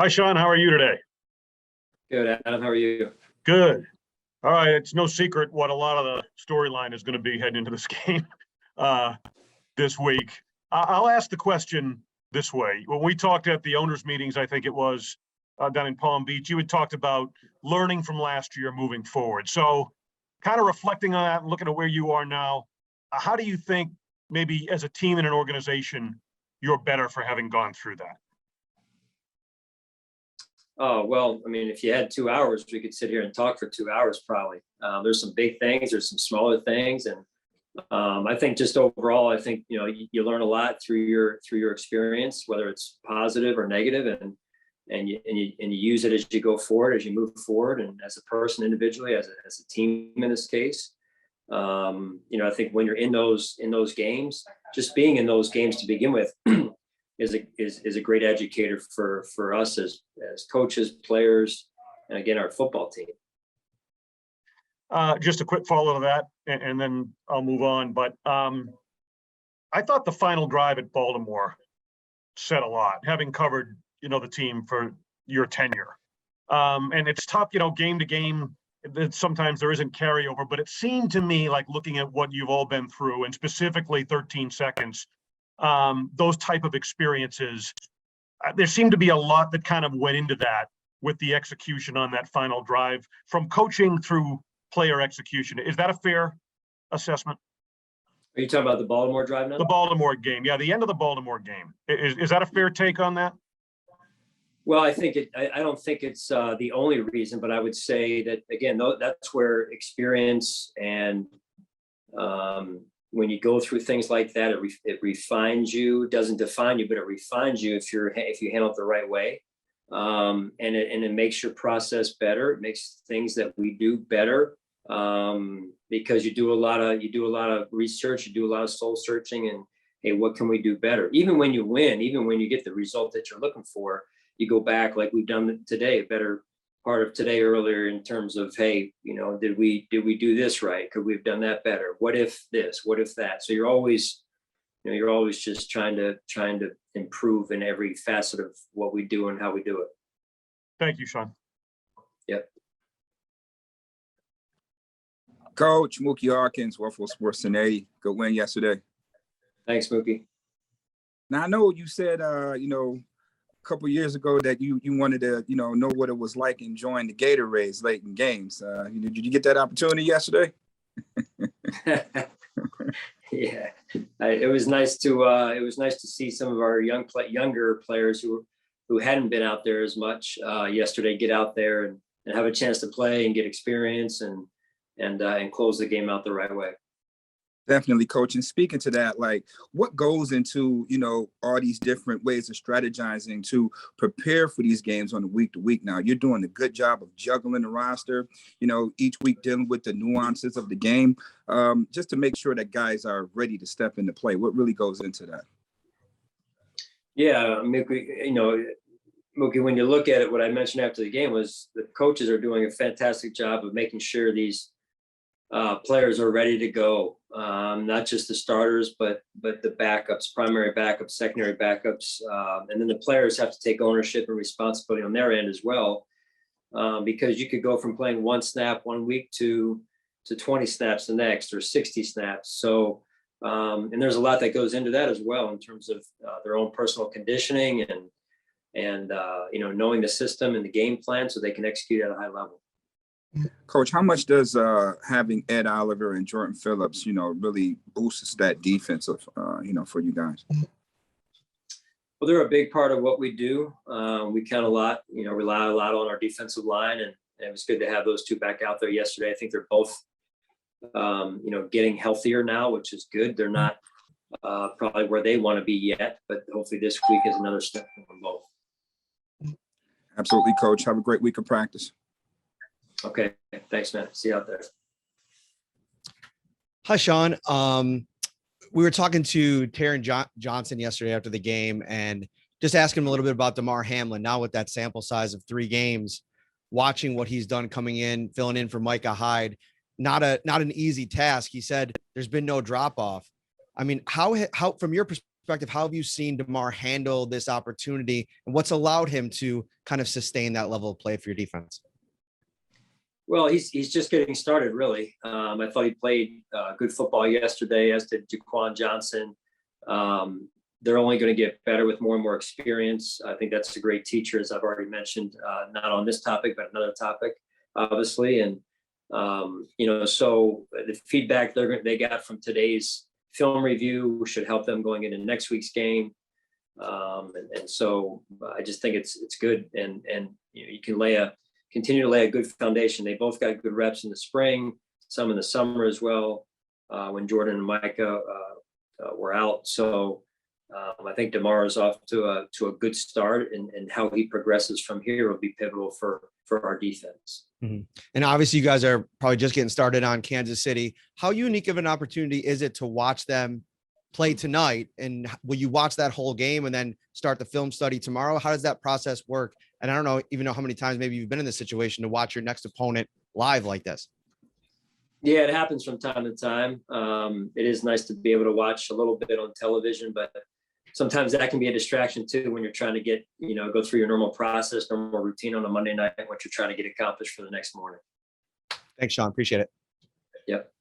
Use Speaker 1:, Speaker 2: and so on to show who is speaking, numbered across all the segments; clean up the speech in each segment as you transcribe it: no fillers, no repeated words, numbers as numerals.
Speaker 1: Hi, Sean. How are you today?
Speaker 2: Good, Adam. How are you?
Speaker 1: Good. All right. It's no secret what a lot of the storyline is going to be heading into this game uh, this week. I'll ask the question this way. When we talked at the owners' meetings, I think it was down in Palm Beach, you had talked about learning from last year moving forward. So, kind of reflecting on that and looking at where you are now, how do you think maybe as a team and an organization, you're better for having gone through that?
Speaker 2: Oh, well, I mean, if you had 2 hours, we could sit here and talk for 2 hours probably. There's some big things, there's some smaller things. And I think just overall, I think, you learn a lot through your experience, whether it's positive or negative, and you use it as you go forward, as you move forward, and as a person individually, as a team in this case. I think when you're in those games, just being in those games to begin with is a great educator for us as coaches, players, and again, our football team.
Speaker 1: Just a quick follow to that, and then I'll move on. But I thought the final drive at Baltimore said a lot, having covered, the team for your tenure. And it's tough, game to game, sometimes there isn't carryover, but it seemed to me like looking at what you've all been through, and specifically 13 seconds, those type of experiences, there seemed to be a lot that kind of went into that with the execution on that final drive, from coaching through player execution. Is that a fair assessment?
Speaker 2: Are you talking about the Baltimore drive now?
Speaker 1: The Baltimore game. Yeah, the end of the Baltimore game. Is that a fair take on that?
Speaker 2: Well, I don't think it's the only reason, but I would say that, again, that's where experience and when you go through things like that, it refines you. It doesn't define you, but it refines you if you handle it the right way. And it makes your process better. It makes things that we do better, because you do a lot of research, you do a lot of soul searching, and hey, what can we do better? Even when you win, even when you get the result that you're looking for, you go back like we've done today, a better part of today earlier, in terms of, hey, did we do this right? Could we have done that better? What if this? What if that? So you're always just trying to improve in every facet of what we do and how we do it.
Speaker 1: Thank you, Sean.
Speaker 2: Yep.
Speaker 3: Coach Mookie Harkins, Waffle Sports 1080. Good win yesterday.
Speaker 2: Thanks, Mookie.
Speaker 3: Now I know you said a couple of years ago that you wanted to know what it was like enjoying the Gatorades late in games. Did you get that opportunity yesterday?
Speaker 2: Yeah, it was nice to see some of our younger players who hadn't been out there as much yesterday get out there and have a chance to play and get experience and close the game out the right way.
Speaker 3: Definitely, Coach. And speaking to that, like, what goes into, all these different ways of strategizing to prepare for these games on a week-to-week? Now, you're doing a good job of juggling the roster, each week dealing with the nuances of the game, just to make sure that guys are ready to step into play. What really goes into that?
Speaker 2: Yeah, Mookie, when you look at it, what I mentioned after the game was the coaches are doing a fantastic job of making sure these players are ready to go. Not just the starters, but the backups, primary backups, secondary backups, and then the players have to take ownership and responsibility on their end as well, because you could go from playing one snap one week to 20 snaps the next, or 60 snaps. So, and there's a lot that goes into that as well, in terms of their own personal conditioning and knowing the system and the game plan so they can execute at a high level.
Speaker 3: Coach, how much does having Ed Oliver and Jordan Phillips, really boosts that defensive, for you guys?
Speaker 2: Well, they're a big part of what we do. We count a lot, rely a lot on our defensive line, and it was good to have those two back out there yesterday. I think they're both, getting healthier now, which is good. They're not probably where they want to be yet, but hopefully this week is another step for them both.
Speaker 3: Absolutely, Coach. Have a great week of practice.
Speaker 2: Okay, thanks, man. See you out there.
Speaker 4: Hi, Sean. We were talking to Taron Johnson yesterday after the game, and just asking him a little bit about Damar Hamlin. Now with that sample size of 3 games, watching what he's done coming in, filling in for Micah Hyde, not an easy task. He said there's been no drop off. I mean, how from your perspective, perspective, how have you seen Damar handle this opportunity, and what's allowed him to kind of sustain that level of play for your defense?
Speaker 2: Well, he's just getting started, really. I thought he played good football yesterday, as did Jaquan Johnson. They're only going to get better with more and more experience. I think that's a great teacher, as I've already mentioned, not on this topic, but another topic, obviously. And, so the feedback they got from today's film review should help them going into next week's game. And so I just think it's good. And you can continue to lay a good foundation. They both got good reps in the spring, some in the summer as well, when Jordan and Micah were out. So I think Damar is off to a good start, and how he progresses from here will be pivotal for our defense.
Speaker 4: Mm-hmm. And obviously you guys are probably just getting started on Kansas City. How unique of an opportunity is it to watch them play tonight? And will you watch that whole game and then start the film study tomorrow? How does that process work? And I don't know how many times maybe you've been in this situation to watch your next opponent live like this.
Speaker 2: Yeah, it happens from time to time. It is nice to be able to watch a little bit on television, but sometimes that can be a distraction too when you're trying to get, go through your normal process, normal routine on a Monday night, what you're trying to get accomplished for the next morning.
Speaker 4: Thanks, Sean. Appreciate it.
Speaker 2: Yep.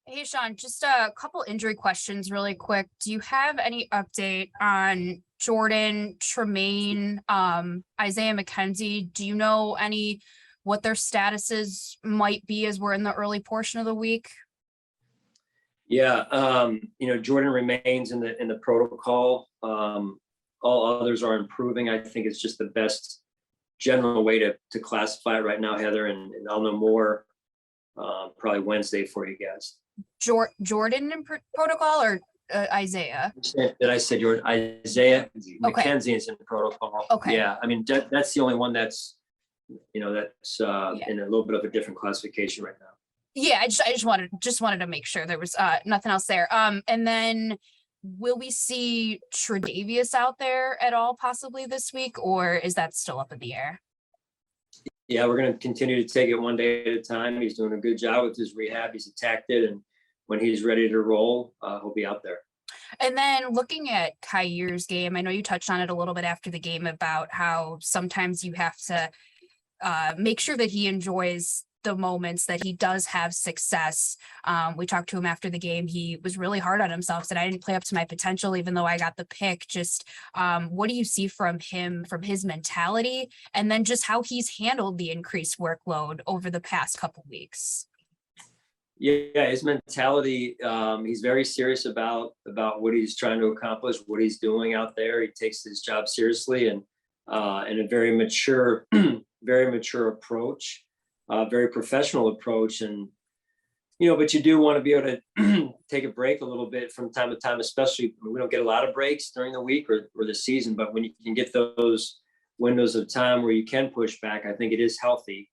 Speaker 5: Hey, Sean, just a couple injury questions really quick. Do you have any update on Jordan, Tremaine, Isaiah McKenzie? Do you know what their statuses might be as we're in the early portion of the week?
Speaker 2: Yeah, Jordan remains in the protocol. All others are improving. I think it's just the best general way to classify it right now, Heather, and I'll know more probably Wednesday for you guys.
Speaker 5: Jordan in protocol or Isaiah?
Speaker 2: Did I say Jordan? Isaiah
Speaker 5: Okay.
Speaker 2: McKenzie is in protocol.
Speaker 5: Okay.
Speaker 2: Yeah, I mean that's the only one that's in a little bit of a different classification right now.
Speaker 5: Yeah, I just wanted to make sure there was nothing else there. And then will we see Tre'Davious out there at all possibly this week, or is that still up in the air?
Speaker 2: Yeah, we're going to continue to take it one day at a time. He's doing a good job with his rehab. He's attacked it, and when he's ready to roll, he'll be out there.
Speaker 5: And then looking at Kair's game, I know you touched on it a little bit after the game about how sometimes you have to make sure that he enjoys the moments that he does have success. We talked to him after the game. He was really hard on himself, said I didn't play up to my potential, even though I got the pick. Just what do you see from him, from his mentality, and then just how he's handled the increased workload over the past couple weeks?
Speaker 2: Yeah, his mentality, he's very serious about what he's trying to accomplish, what he's doing out there. He takes his job seriously, and a very mature approach. Very professional approach, and but you do want to be able to take a break a little bit from time to time, especially when we don't get a lot of breaks during the week or the season, but when you can get those windows of time where you can push back, I think it is healthy,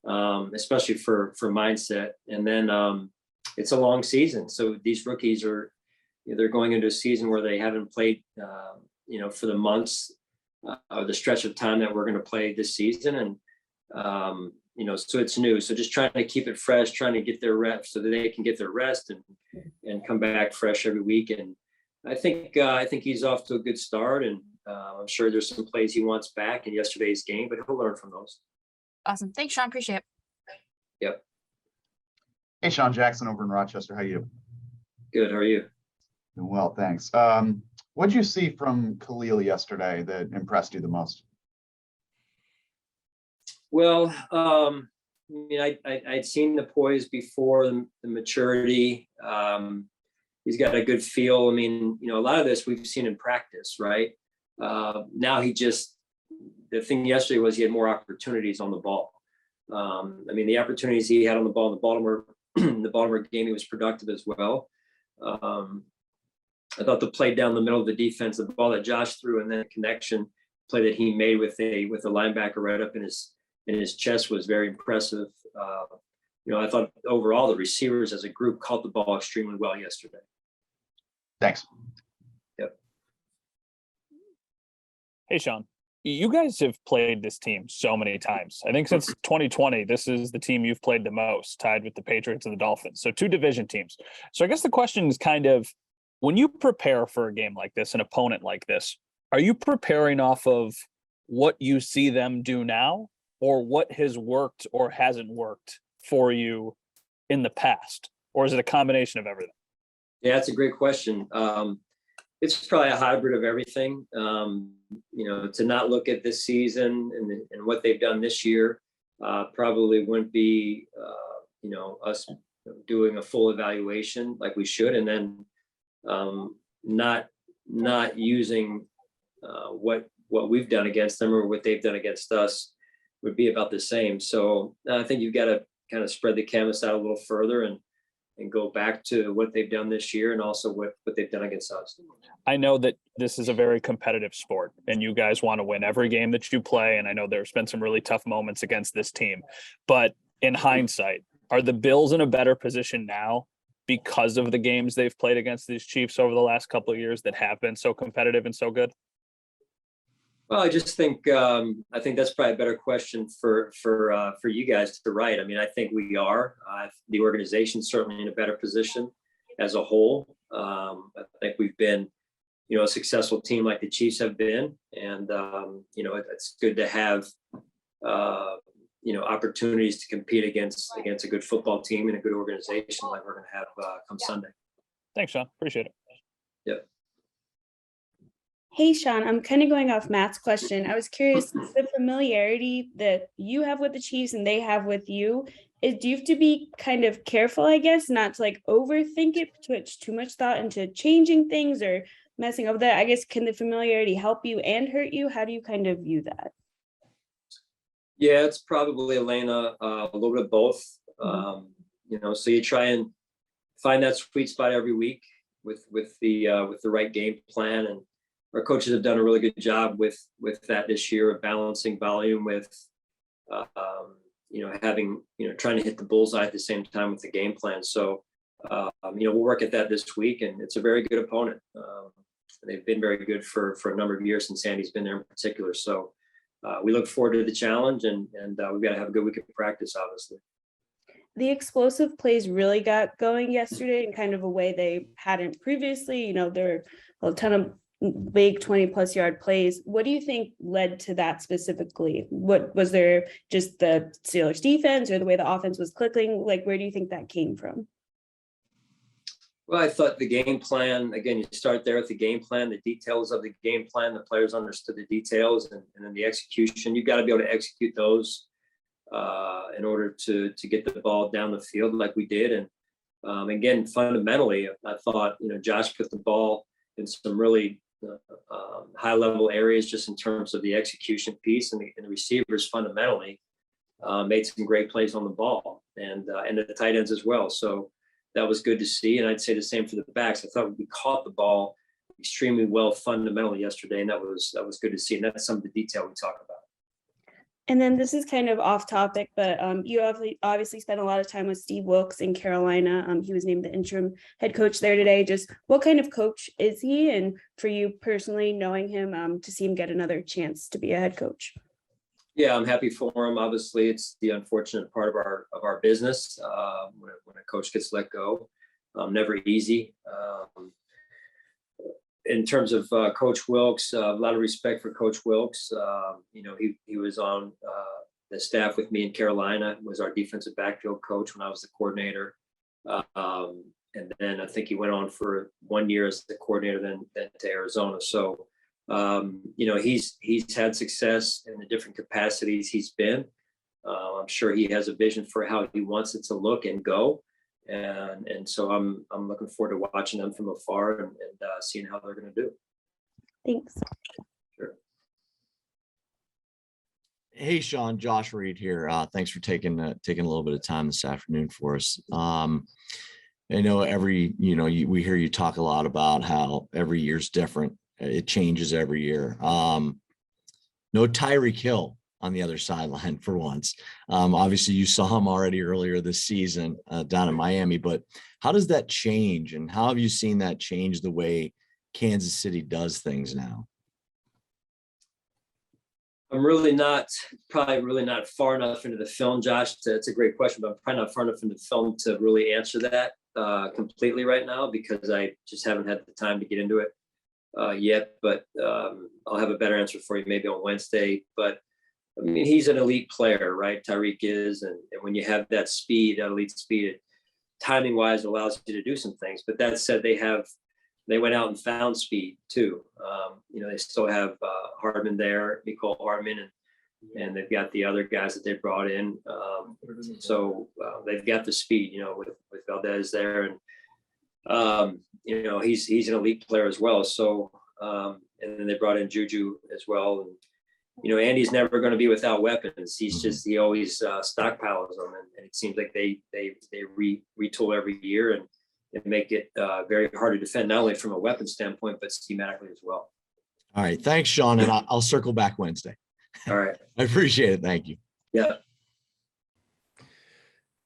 Speaker 2: especially for mindset. And then it's a long season, so these rookies are they're going into a season where they haven't played for the months or the stretch of time that we're going to play this season, and so it's new. So just trying to keep it fresh, trying to get their reps so that they can get their rest and come back fresh every week. And I think he's off to a good start, and I'm sure there's some plays he wants back in yesterday's game, but he'll learn from those.
Speaker 5: Awesome. Thanks, Sean. Appreciate it.
Speaker 2: Yep.
Speaker 6: Hey, Sean Jackson over in Rochester. How you?
Speaker 2: Good. How are you?
Speaker 6: Doing well, thanks. What'd you see from Khalil yesterday that impressed you the most?
Speaker 2: Well, I'd seen the poise before, the maturity. He's got a good feel. A lot of this we've seen in practice, right? Now the thing yesterday was he had more opportunities on the ball. The opportunities he had on the ball in the Baltimore game, he was productive as well. I thought the play down the middle of the defense, the ball that Josh threw, and then the connection play that he made with a linebacker right up in his chest was very impressive. I thought overall the receivers as a group caught the ball extremely well yesterday.
Speaker 6: Thanks.
Speaker 2: Yep.
Speaker 7: Hey, Sean, you guys have played this team so many times. I think since 2020, this is the team you've played the most, tied with the Patriots and the Dolphins. So 2 division teams. So I guess the question is kind of, when you prepare for a game like this, an opponent like this, are you preparing off of what you see them do now, or what has worked or hasn't worked for you in the past? Or is it a combination of everything?
Speaker 2: Yeah, that's a great question. It's probably a hybrid of everything. To not look at this season and what they've done this year probably wouldn't be, us doing a full evaluation like we should, and then not using what we've done against them or what they've done against us would be about the same. So I think you've got to kind of spread the canvas out a little further and go back to what they've done this year and also what they've done against us.
Speaker 7: I know that this is a very competitive sport and you guys want to win every game that you play. And I know there's been some really tough moments against this team, but in hindsight, are the Bills in a better position now because of the games they've played against these Chiefs over the last couple of years that have been so competitive and so good?
Speaker 2: Well, I just think I think that's probably a better question for you guys to write. I mean, I think we are. The organization's certainly in a better position as a whole. I think we've been, a successful team like the Chiefs have been, and it's good to have opportunities to compete against a good football team and a good organization like we're going to have come Sunday.
Speaker 7: Thanks, Sean. Appreciate it.
Speaker 2: Yep.
Speaker 8: Hey, Sean, I'm kind of going off Matt's question. I was curious, the familiarity that you have with the Chiefs and they have with you, do you have to be kind of careful, I guess, not to overthink it, put too much thought into changing things or messing up that? I guess, can the familiarity help you and hurt you? How do you kind of view that?
Speaker 2: Yeah, it's probably, Elena, a little bit of both. So you try and find that sweet spot every week with the right game plan, and our coaches have done a really good job with that this year of balancing volume with, having, trying to hit the bullseye at the same time with the game plan. So, we'll work at that this week, and it's a very good opponent. They've been very good for a number of years since Sandy's been there in particular. So we look forward to the challenge, and we've got to have a good week of practice, obviously.
Speaker 8: The explosive plays really got going yesterday in kind of a way they hadn't previously. There were a ton of big 20+ yard plays. What do you think led to that specifically? What was there, just the Steelers defense or the way the offense was clicking? Where do you think that came from?
Speaker 2: Well, I thought the game plan, again, you start there with the game plan, the details of the game plan, the players understood the details, and then the execution. You've got to be able to execute those in order to get the ball down the field like we did. And again, fundamentally, I thought, Josh put the ball in some really high level areas just in terms of the execution piece, and the receivers fundamentally made some great plays on the ball, and the tight ends as well. So that was good to see. And I'd say the same for the backs. I thought we caught the ball extremely well fundamentally yesterday, and that was good to see. And that's some of the detail we talk about.
Speaker 8: And then this is kind of off topic, but you obviously spent a lot of time with Steve Wilkes in Carolina. He was named the interim head coach there today. Just what kind of coach is he? And for you personally, knowing him, to see him get another chance to be a head coach?
Speaker 2: Yeah, I'm happy for him. Obviously, it's the unfortunate part of our business when a coach gets let go. Never easy. In terms of Coach Wilkes, a lot of respect for Coach Wilkes. He was on the staff with me in Carolina, was our defensive backfield coach when I was the coordinator. And then I think he went on for 1 year as the coordinator, then to Arizona. So, he's had success in the different capacities he's been. I'm sure he has a vision for how he wants it to look and go. And so I'm looking forward to watching them from afar and seeing how they're going to do.
Speaker 8: Thanks.
Speaker 2: Sure.
Speaker 9: Hey, Sean, Josh Reed here. Thanks for taking a little bit of time this afternoon for us. I know we hear you talk a lot about how every year's different. It changes every year. No Tyreek Hill on the other sideline for once. Obviously you saw him already earlier this season down in Miami, but how does that change, and how have you seen that change the way Kansas City does things now?
Speaker 2: I'm probably really not far enough into the film, Josh. It's a great question, but I'm probably not far enough into the film to really answer that. completely right now because I just haven't had the time to get into it yet. But I'll have a better answer for you maybe on Wednesday. But I mean, he's an elite player, right? Tyreek is, and when you have that speed, that elite speed, it, timing wise, allows you to do some things. But that said, they went out and found speed too. They still have Hardman there, Nicole Hardman, and they've got the other guys that they brought in. So they've got the speed, with Valdez there, and he's an elite player as well. So and then they brought in Juju as well, and Andy's never going to be without weapons. He always stockpiles them, and it seems like they retool every year and make it very hard to defend, not only from a weapon standpoint, but schematically as well.
Speaker 9: All right. Thanks, Sean. And I'll circle back Wednesday.
Speaker 2: All right.
Speaker 9: I appreciate it. Thank you.
Speaker 2: Yeah.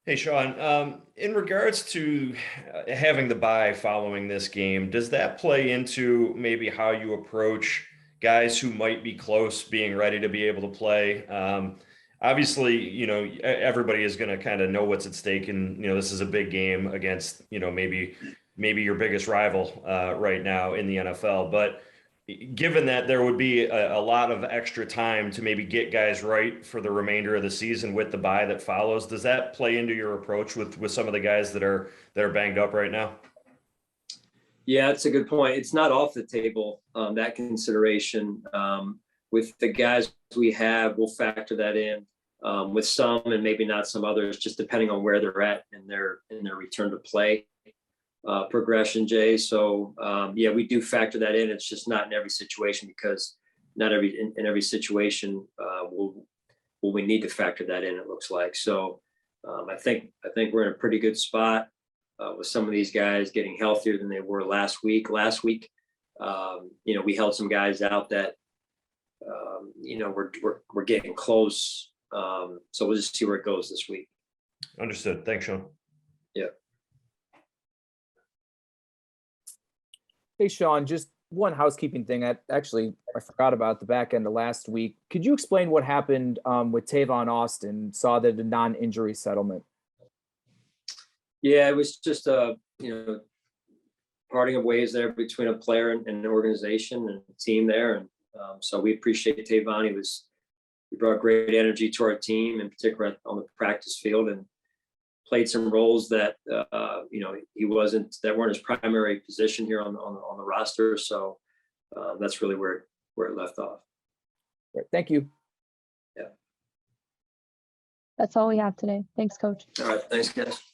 Speaker 10: Hey, Sean, in regards to having the bye following this game, does that play into maybe how you approach guys who might be close being ready to be able to play? Obviously, everybody is going to kind of know what's at stake, and this is a big game against maybe your biggest rival right now in the NFL. But given that there would be a lot of extra time to maybe get guys right for the remainder of the season with the bye that follows, does that play into your approach with some of the guys that are banged up right now?
Speaker 2: Yeah, it's a good point. It's not off the table, that consideration. With the guys we have, we'll factor that in. With some and maybe not some others, just depending on where they're at in their return to play progression, Jay. So we do factor that in. It's just not in every situation, because not in every situation will we need to factor that in, it looks like. So I think we're in a pretty good spot with some of these guys getting healthier than they were last week. We held some guys out that we're getting close. So we'll just see where it goes this week.
Speaker 10: Understood. Thanks, Sean.
Speaker 2: Yeah.
Speaker 11: Hey, Sean, just one housekeeping thing. I forgot about the back end of last week. Could you explain what happened with Tavon Austin? Saw that a non-injury settlement.
Speaker 2: Yeah, it was just parting of ways there between a player and an organization and a team there. And so we appreciate Tavon. He brought great energy to our team, in particular on the practice field, and played some roles that that weren't his primary position here on the roster. So that's really where it left off.
Speaker 11: Great. Thank you.
Speaker 2: Yeah.
Speaker 12: That's all we have today. Thanks, Coach.
Speaker 2: All right. Thanks, guys.